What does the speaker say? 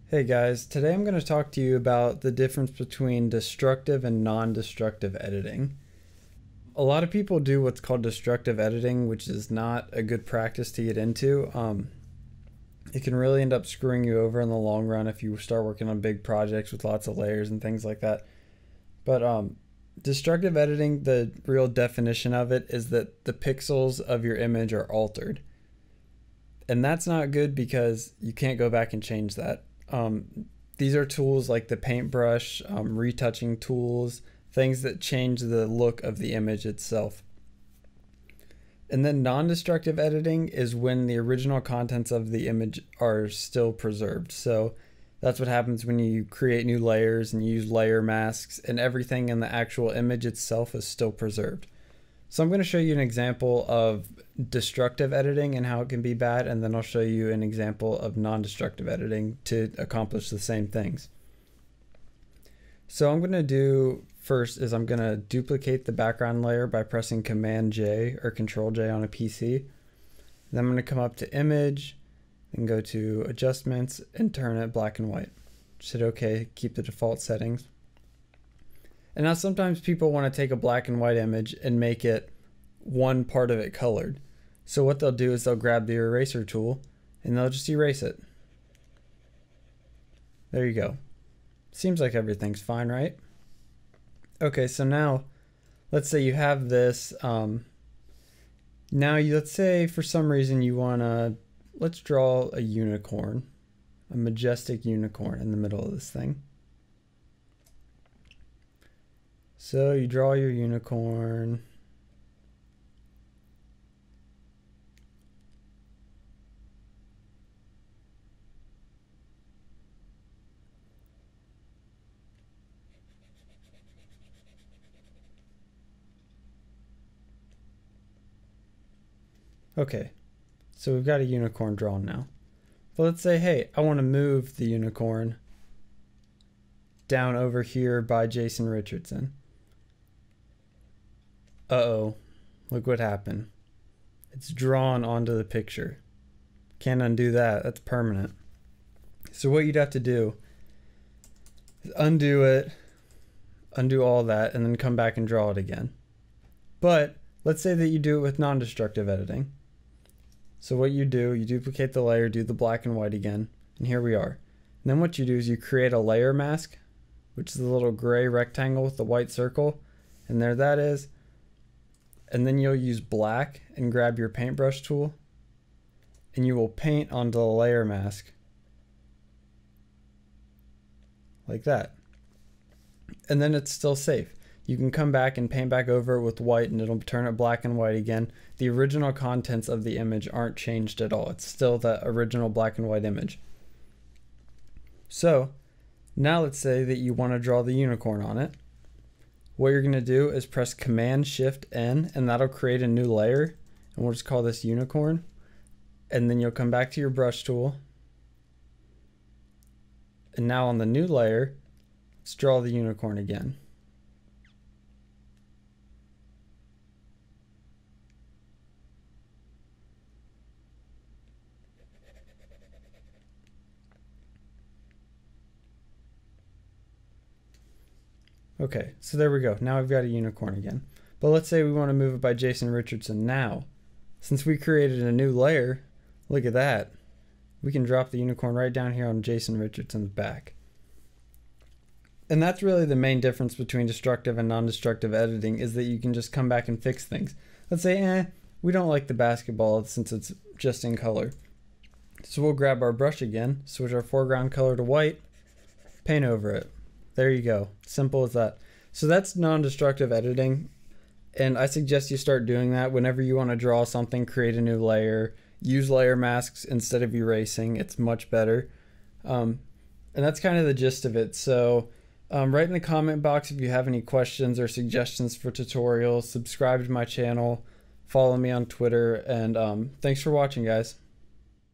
Hey guys, today I'm going to talk to you about the difference between destructive and non-destructive editing. A lot of people do what's called destructive editing, which is not a good practice to get into. It can really end up screwing you over in the long run if you start working on big projects with lots of layers and things like that. But destructive editing, the real definition of it is that the pixels of your image are altered. And that's not good because you can't go back and change that. These are tools like the paintbrush, retouching tools, things that change the look of the image itself. And then non-destructive editing is when the original contents of the image are still preserved. So that's what happens when you create new layers and use layer masks, and everything in the actual image itself is still preserved. So I'm going to show you an example of destructive editing and how it can be bad, and then I'll show you an example of non-destructive editing to accomplish the same things. So I'm going to do first is I'm going to duplicate the background layer by pressing Command J or Control J on a PC. Then I'm going to come up to Image and go to Adjustments and turn it black and white. Just hit OK, keep the default settings. And now sometimes people want to take a black and white image and make it one part of it colored. So what they'll do is they'll grab the eraser tool and they'll just erase it. There you go. Seems like everything's fine, right? Okay, so now let's say you have this. Let's say for some reason you want to, let's draw a unicorn, a majestic unicorn in the middle of this thing. So you draw your unicorn. Okay, so we've got a unicorn drawn now. But let's say, hey, I want to move the unicorn down over here by Jason Richardson. Uh-oh, look what happened. It's drawn onto the picture. Can't undo that, that's permanent. So what you'd have to do is undo it, undo all that, and then come back and draw it again. But let's say that you do it with non-destructive editing. So what you do, you duplicate the layer, do the black and white again, and here we are. And then what you do is you create a layer mask, which is the little gray rectangle with the white circle, and there that is. And then you'll use black and grab your paintbrush tool, and you will paint onto the layer mask like that. And then it's still safe. You can come back and paint back over it with white and it'll turn it black and white again. The original contents of the image aren't changed at all. It's still the original black and white image. So now let's say that you want to draw the unicorn on it. What you're going to do is press Command Shift N, and that'll create a new layer, and we'll just call this unicorn. And then you'll come back to your brush tool, and now on the new layer, let's draw the unicorn again. Okay, so there we go. Now we've got a unicorn again. But let's say we want to move it by Jason Richardson now. Since we created a new layer, look at that. We can drop the unicorn right down here on Jason Richardson's back. And that's really the main difference between destructive and non-destructive editing, is that you can just come back and fix things. Let's say, we don't like the basketball since it's just in color. So we'll grab our brush again, switch our foreground color to white, paint over it. There you go. Simple as that. So that's non-destructive editing. And I suggest you start doing that whenever you want to draw something, create a new layer, use layer masks instead of erasing. It's much better. And that's kind of the gist of it. So write in the comment box if you have any questions or suggestions for tutorials. Subscribe to my channel. Follow me on Twitter. And thanks for watching, guys.